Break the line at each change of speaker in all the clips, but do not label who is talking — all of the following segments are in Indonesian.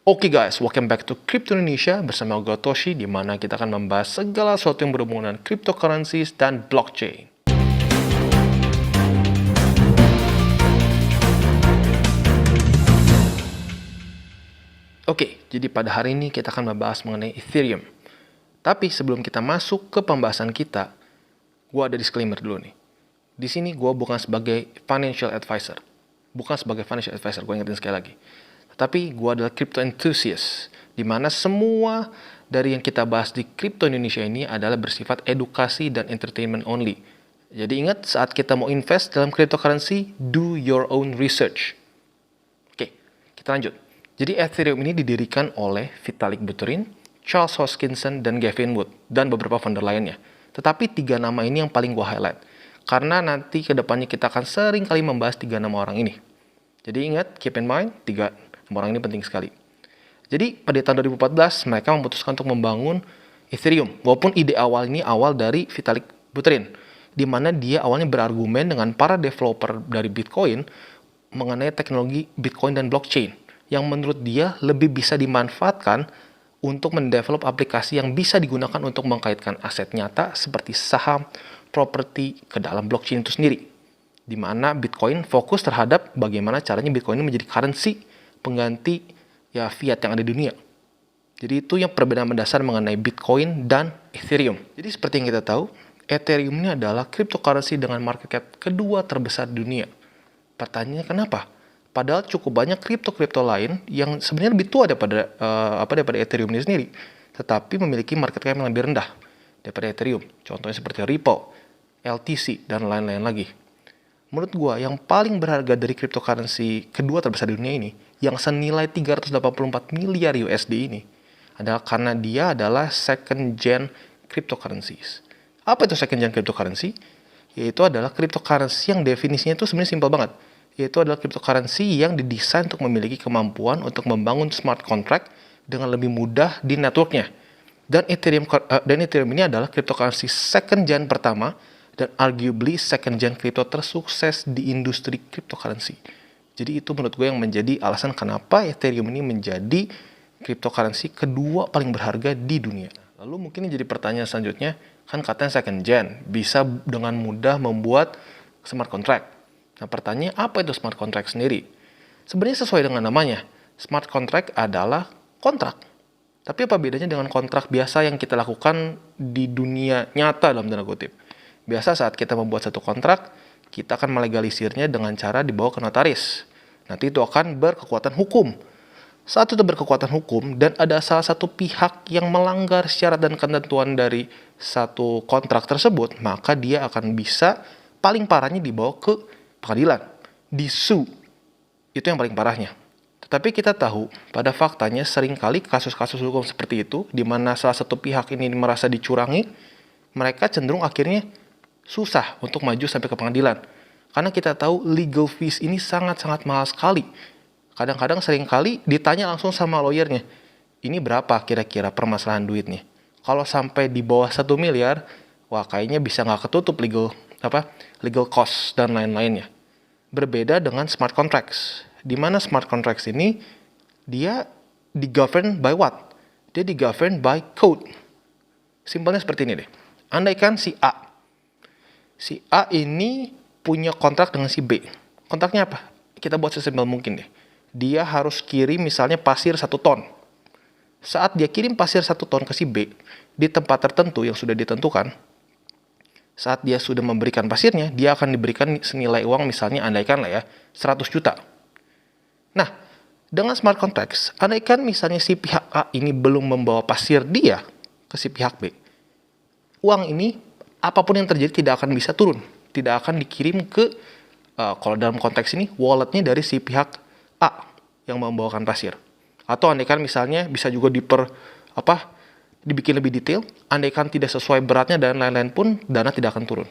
Oke guys, welcome back to Crypto Indonesia bersama gue Toshi, di mana kita akan membahas segala sesuatu yang berhubungan dengan cryptocurrencies dan blockchain. Oke, jadi pada hari ini kita akan membahas mengenai Ethereum. Tapi sebelum kita masuk ke pembahasan kita, gue ada disclaimer dulu nih. Di sini gue bukan sebagai financial advisor. Gue ingetin sekali lagi. Tapi gue adalah crypto enthusiast, di mana semua dari yang kita bahas di Crypto Indonesia ini adalah bersifat edukasi dan entertainment only. Jadi ingat, saat kita mau invest dalam cryptocurrency, do your own research. Oke, kita lanjut. Jadi Ethereum ini didirikan oleh Vitalik Buterin, Charles Hoskinson, dan Gavin Wood, dan beberapa founder lainnya. Tetapi 3 nama ini yang paling gue highlight, karena nanti kedepannya kita akan sering kali membahas 3 nama orang ini. Jadi ingat, keep in mind, 3 orang ini penting sekali. Jadi pada tahun 2014 mereka memutuskan untuk membangun Ethereum. Walaupun ide awal ini awal dari Vitalik Buterin, di mana dia awalnya berargumen dengan para developer dari Bitcoin mengenai teknologi Bitcoin dan blockchain, yang menurut dia lebih bisa dimanfaatkan untuk mendevelop aplikasi yang bisa digunakan untuk mengkaitkan aset nyata seperti saham, properti ke dalam blockchain itu sendiri. Di mana Bitcoin fokus terhadap bagaimana caranya Bitcoin ini menjadi currency pengganti fiat yang ada di dunia. Jadi itu yang perbedaan mendasar mengenai Bitcoin dan Ethereum. Jadi seperti yang kita tahu, Ethereum ini adalah cryptocurrency dengan market cap kedua terbesar di dunia. Pertanyaannya kenapa? Padahal cukup banyak kripto lain yang sebenarnya lebih tua daripada Ethereum ini sendiri, tetapi memiliki market cap yang lebih rendah daripada Ethereum. Contohnya seperti Ripple, LTC, dan lain-lain lagi. Menurut gua, yang paling berharga dari cryptocurrency kedua terbesar di dunia ini, yang senilai 384 miliar USD ini, adalah karena dia adalah second gen cryptocurrencies. Apa itu second gen cryptocurrency? Yaitu adalah cryptocurrency yang definisinya itu sebenarnya simpel banget. Yaitu adalah cryptocurrency yang didesain untuk memiliki kemampuan untuk membangun smart contract dengan lebih mudah di networknya. Dan Ethereum ini adalah cryptocurrency second gen pertama dan arguably second gen crypto tersukses di industri cryptocurrency. Jadi itu menurut gue yang menjadi alasan kenapa Ethereum ini menjadi cryptocurrency kedua paling berharga di dunia. Lalu mungkin jadi pertanyaan selanjutnya, kan katanya second gen bisa dengan mudah membuat smart contract. Nah pertanyaannya, apa itu smart contract sendiri? Sebenarnya sesuai dengan namanya, smart contract adalah kontrak. Tapi apa bedanya dengan kontrak biasa yang kita lakukan di dunia nyata dalam tanda kutip? Biasa saat kita membuat satu kontrak, kita akan melegalisirnya dengan cara dibawa ke notaris. Nanti itu akan berkekuatan hukum. Saat itu berkekuatan hukum dan ada salah satu pihak yang melanggar syarat dan ketentuan dari satu kontrak tersebut, maka dia akan bisa paling parahnya dibawa ke pengadilan, disu. Itu yang paling parahnya. Tetapi kita tahu, pada faktanya seringkali kasus-kasus hukum seperti itu, di mana salah satu pihak ini merasa dicurangi, mereka cenderung akhirnya susah untuk maju sampai ke pengadilan. Karena kita tahu legal fees ini sangat-sangat mahal sekali. Kadang-kadang seringkali ditanya langsung sama lawyernya, ini berapa kira-kira permasalahan duitnya? Kalau sampai di bawah 1 miliar, wah kayaknya bisa nggak ketutup legal cost dan lain-lainnya. Berbeda dengan smart contracts, di mana smart contracts ini dia digovern by what? Dia digovern by code. Simpelnya seperti ini deh. Andaikan si A ini punya kontrak dengan si B. Kontraknya apa? Kita buat sesimpel mungkin deh. Dia harus kirim misalnya pasir 1 ton. Saat dia kirim pasir 1 ton ke si B, di tempat tertentu yang sudah ditentukan, saat dia sudah memberikan pasirnya, dia akan diberikan senilai uang misalnya andaikan lah ya, 100 juta. Nah, dengan smart contracts, andaikan misalnya si pihak A ini belum membawa pasir dia ke si pihak B, uang ini apapun yang terjadi tidak akan bisa turun, tidak akan dikirim ke kalau dalam konteks ini walletnya dari si pihak A yang membawakan pasir. Atau andaikan misalnya bisa juga dibikin lebih detail, andaikan tidak sesuai beratnya dan lain-lain pun dana tidak akan turun.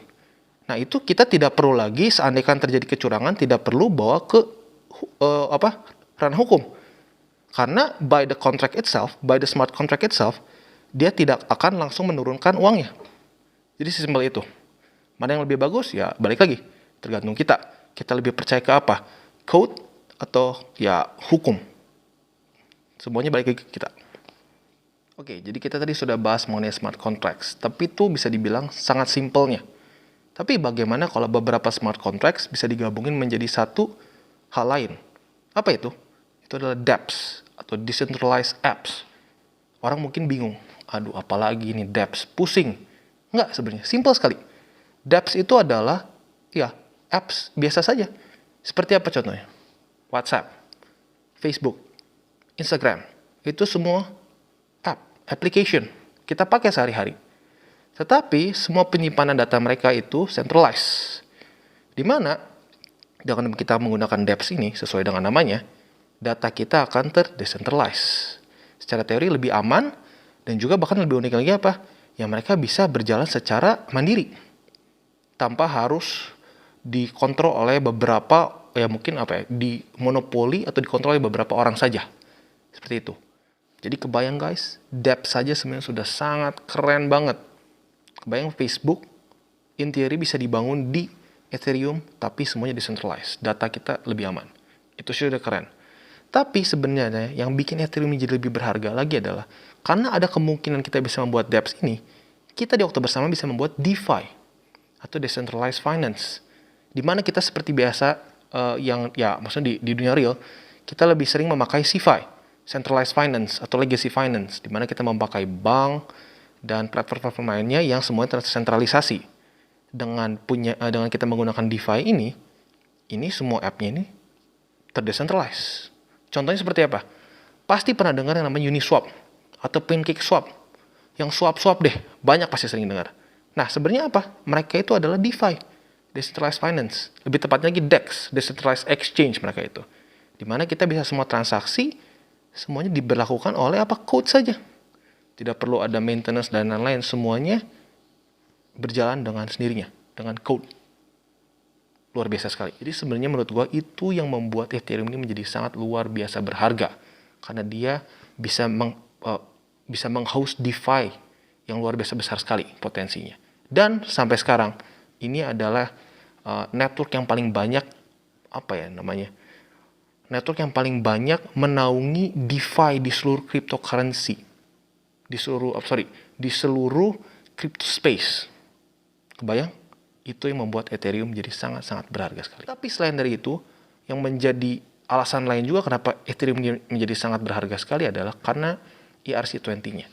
Nah itu kita tidak perlu lagi, seandaikan terjadi kecurangan, tidak perlu bawa ke ranah hukum. Karena by the smart contract itself, dia tidak akan langsung menurunkan uangnya. Jadi sesimpel itu. Mana yang lebih bagus? Ya balik lagi, tergantung kita. Kita lebih percaya ke apa? Code atau ya hukum? Semuanya balik ke kita. Oke, jadi kita tadi sudah bahas mengenai smart contracts, tapi itu bisa dibilang sangat simpelnya. Tapi bagaimana kalau beberapa smart contracts bisa digabungin menjadi satu hal lain? Apa itu? Itu adalah dApps atau Decentralized Apps. Orang mungkin bingung, aduh apalagi ini dApps, pusing. Enggak sebenarnya, simpel sekali. dApps itu adalah, ya, apps biasa saja. Seperti apa contohnya? WhatsApp, Facebook, Instagram, itu semua application kita pakai sehari-hari. Tetapi semua penyimpanan data mereka itu centralized. Di mana dengan kita menggunakan dApps ini sesuai dengan namanya, data kita akan terdecentralized. Secara teori lebih aman dan juga bahkan lebih unik lagi apa? Ya mereka bisa berjalan secara mandiri tanpa harus dikontrol oleh beberapa dimonopoli atau dikontrol oleh beberapa orang saja. Seperti itu. Jadi kebayang guys, dApps saja sebenarnya sudah sangat keren banget. Kebayang Facebook, in theory bisa dibangun di Ethereum, tapi semuanya decentralized. Data kita lebih aman. Itu sudah keren. Tapi sebenarnya yang bikin Ethereum menjadi lebih berharga lagi adalah, karena ada kemungkinan kita bisa membuat dApps ini, kita di waktu bersama bisa membuat DeFi, atau Decentralized Finance. Di mana kita seperti biasa, maksudnya di dunia real, kita lebih sering memakai CeFi, Centralized Finance atau Legacy Finance, di mana kita memakai bank dan platform-platform lainnya yang semuanya tersentralisasi. Dengan kita menggunakan DeFi ini semua app-nya ini terdecentralized. Contohnya seperti apa? Pasti pernah dengar yang namanya Uniswap atau PancakeSwap. Yang swap-swap deh, banyak pasti sering dengar. Nah, sebenarnya apa? Mereka itu adalah DeFi, Decentralized Finance. Lebih tepatnya lagi DEX, Decentralized Exchange mereka itu. Di mana kita bisa semua transaksi semuanya diberlakukan oleh code saja. Tidak perlu ada maintenance dan lain-lain, semuanya berjalan dengan sendirinya, dengan code. Luar biasa sekali. Jadi sebenarnya menurut gua itu yang membuat Ethereum ini menjadi sangat luar biasa berharga. Karena dia bisa meng-host DeFi yang luar biasa besar sekali potensinya. Dan sampai sekarang ini adalah network yang paling banyak network yang paling banyak menaungi DeFi di seluruh cryptocurrency. Di seluruh crypto space. Kebayang? Itu yang membuat Ethereum menjadi sangat-sangat berharga sekali. Tapi selain dari itu, yang menjadi alasan lain juga kenapa Ethereum menjadi sangat berharga sekali adalah karena ERC-20-nya.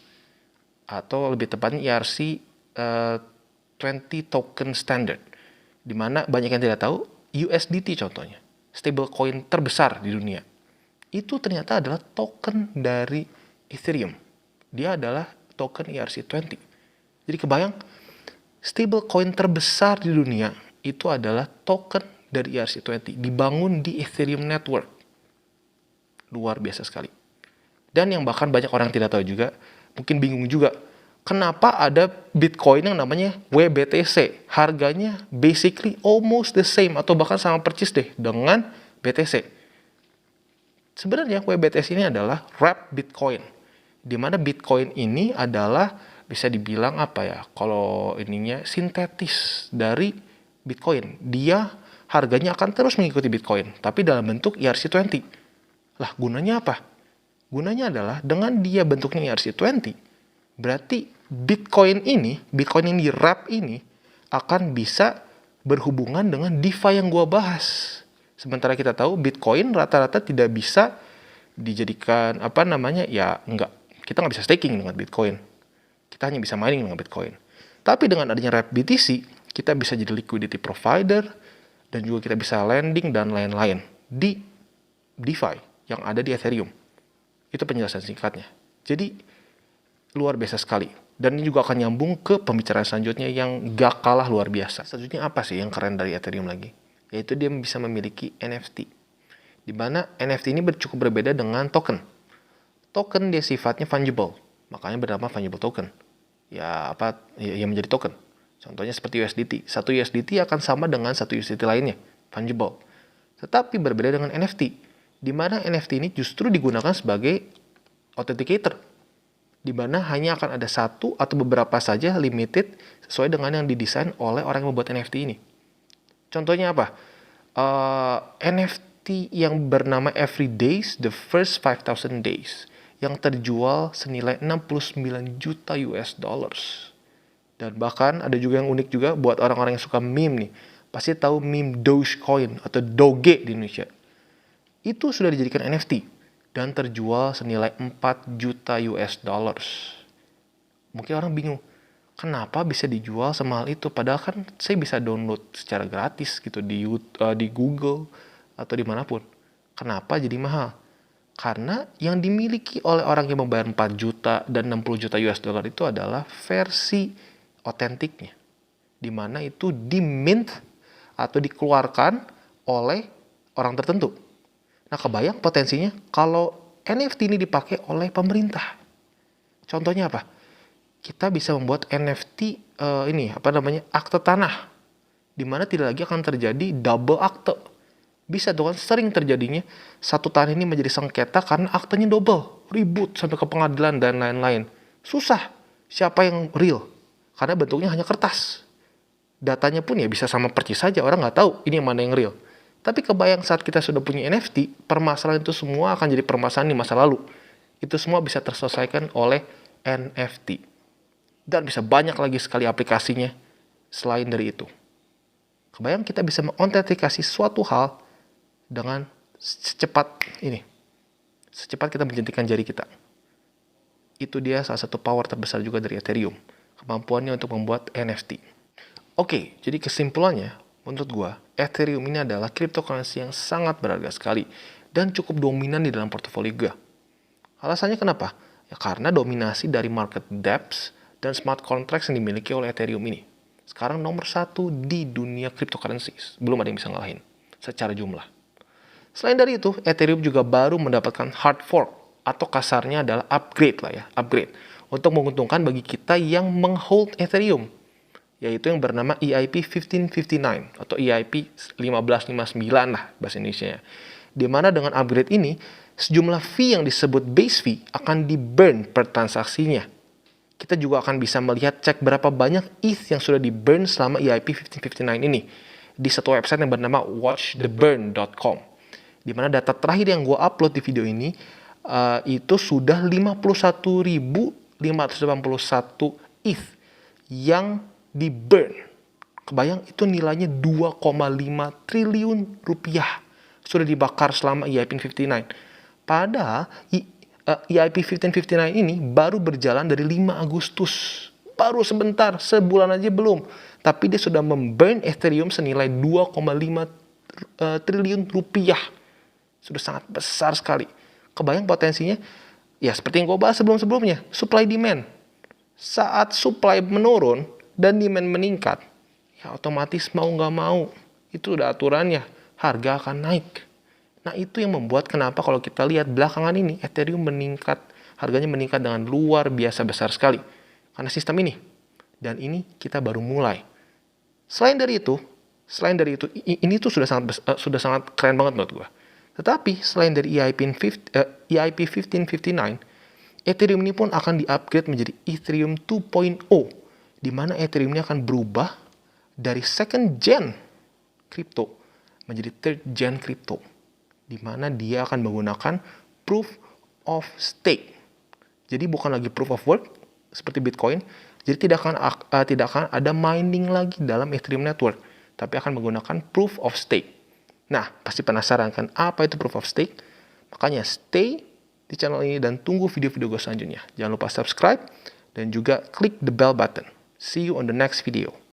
Atau lebih tepatnya ERC-20 Token Standard. Di mana banyak yang tidak tahu, USDT contohnya, stablecoin terbesar di dunia, itu ternyata adalah token dari Ethereum. Dia adalah token ERC-20. Jadi kebayang, stablecoin terbesar di dunia itu adalah token dari ERC-20, dibangun di Ethereum Network. Luar biasa sekali. Dan yang bahkan banyak orang tidak tahu juga, mungkin bingung juga, kenapa ada Bitcoin yang namanya WBTC. Harganya basically almost the same, atau bahkan sama persis deh dengan BTC. Sebenarnya WBTC ini adalah wrapped Bitcoin. Di mana Bitcoin ini adalah bisa dibilang kalau ininya sintetis dari Bitcoin. Dia harganya akan terus mengikuti Bitcoin, tapi dalam bentuk ERC-20. Lah, gunanya apa? Gunanya adalah dengan dia bentuknya ERC-20, berarti Bitcoin ini wrap ini akan bisa berhubungan dengan DeFi yang gua bahas. Sementara kita tahu Bitcoin rata-rata tidak bisa dijadikan kita nggak bisa staking dengan Bitcoin. Kita hanya bisa mining dengan Bitcoin. Tapi dengan adanya wrap BTC, kita bisa jadi liquidity provider dan juga kita bisa lending dan lain-lain di DeFi yang ada di Ethereum. Itu penjelasan singkatnya. Jadi luar biasa sekali. Dan ini juga akan nyambung ke pembicaraan selanjutnya yang gak kalah luar biasa. Selanjutnya apa sih yang keren dari Ethereum lagi? Yaitu dia bisa memiliki NFT. Di mana NFT ini cukup berbeda dengan token. Token dia sifatnya fungible. Makanya bernama fungible token. Yang menjadi token. Contohnya seperti USDT. Satu USDT akan sama dengan satu USDT lainnya. Fungible. Tetapi berbeda dengan NFT. Di mana NFT ini justru digunakan sebagai authenticator, di mana hanya akan ada satu atau beberapa saja limited sesuai dengan yang didesain oleh orang yang membuat NFT ini. Contohnya apa? NFT yang bernama Every Days, The First 5,000 Days. yang terjual senilai 69 juta US dollars. Dan bahkan ada juga yang unik juga buat orang-orang yang suka meme nih. Pasti tahu meme Dogecoin atau Doge di Indonesia. Itu sudah dijadikan NFT dan terjual senilai 4 juta US dollars. Mungkin orang bingung, kenapa bisa dijual semahal itu? Padahal kan saya bisa download secara gratis gitu di Google atau dimanapun. Kenapa jadi mahal? Karena yang dimiliki oleh orang yang membayar 4 juta dan 60 juta US dollar itu adalah versi otentiknya. Di mana itu dimint atau dikeluarkan oleh orang tertentu. Nah, kebayang potensinya kalau NFT ini dipakai oleh pemerintah. Contohnya apa? Kita bisa membuat NFT akte tanah, di mana tidak lagi akan terjadi double akte. Bisa tuh kan, sering terjadinya satu tanah ini menjadi sengketa karena aktenya double, ribut sampai ke pengadilan dan lain-lain. Susah siapa yang real, karena bentuknya hanya kertas. Datanya pun ya bisa sama persis saja, orang nggak tahu ini yang mana yang real. Tapi kebayang saat kita sudah punya NFT, permasalahan itu semua akan jadi permasalahan di masa lalu. Itu semua bisa terselesaikan oleh NFT. Dan bisa banyak lagi sekali aplikasinya selain dari itu. Kebayang kita bisa mengautentikasi suatu hal dengan secepat kita menjentikan jari kita. Itu dia salah satu power terbesar juga dari Ethereum. Kemampuannya untuk membuat NFT. Oke, jadi kesimpulannya, menurut gua, Ethereum ini adalah cryptocurrency yang sangat berharga sekali dan cukup dominan di dalam portofolio gua. Alasannya kenapa? Ya karena dominasi dari market depth dan smart contracts yang dimiliki oleh Ethereum ini. Sekarang nomor 1 di dunia cryptocurrencies. Belum ada yang bisa ngalahin secara jumlah. Selain dari itu, Ethereum juga baru mendapatkan hard fork atau kasarnya adalah upgrade untuk menguntungkan bagi kita yang menghold Ethereum, yaitu yang bernama EIP 1559 atau EIP 1559 lah bahasa Indonesia. Di mana dengan upgrade ini, sejumlah fee yang disebut base fee akan di-burn per transaksinya. Kita juga akan bisa melihat cek berapa banyak ETH yang sudah di-burn selama EIP 1559 ini di satu website yang bernama watchtheburn.com. Di mana data terakhir yang gue upload di video ini itu sudah 51.581 ETH yang di-burn. Kebayang itu nilainya 2,5 triliun rupiah sudah dibakar selama EIP 1559. Padahal EIP 1559 ini baru berjalan dari 5 Agustus. Baru sebentar, sebulan aja belum. Tapi dia sudah memburn Ethereum senilai 2,5 triliun rupiah. Sudah sangat besar sekali. Kebayang potensinya? Ya seperti yang gue bahas sebelum-sebelumnya. Supply demand. Saat supply menurun dan demand meningkat, ya otomatis mau nggak mau, itu udah aturannya, harga akan naik. Nah itu yang membuat kenapa kalau kita lihat belakangan ini, Ethereum meningkat, harganya meningkat dengan luar biasa besar sekali. Karena sistem ini. Dan ini kita baru mulai. Selain dari itu, ini tuh sudah sangat keren banget menurut gue. Tetapi selain dari EIP 1559, Ethereum ini pun akan di-upgrade menjadi Ethereum 2.0, di mana Ethereum ini akan berubah dari second gen crypto menjadi third gen crypto, di mana dia akan menggunakan proof of stake. Jadi bukan lagi proof of work seperti Bitcoin. Jadi tidak akan ada mining lagi dalam Ethereum network, tapi akan menggunakan proof of stake. Nah, pasti penasaran kan apa itu proof of stake? Makanya stay di channel ini dan tunggu video-video gue selanjutnya. Jangan lupa subscribe dan juga klik the bell button. See you on the next video.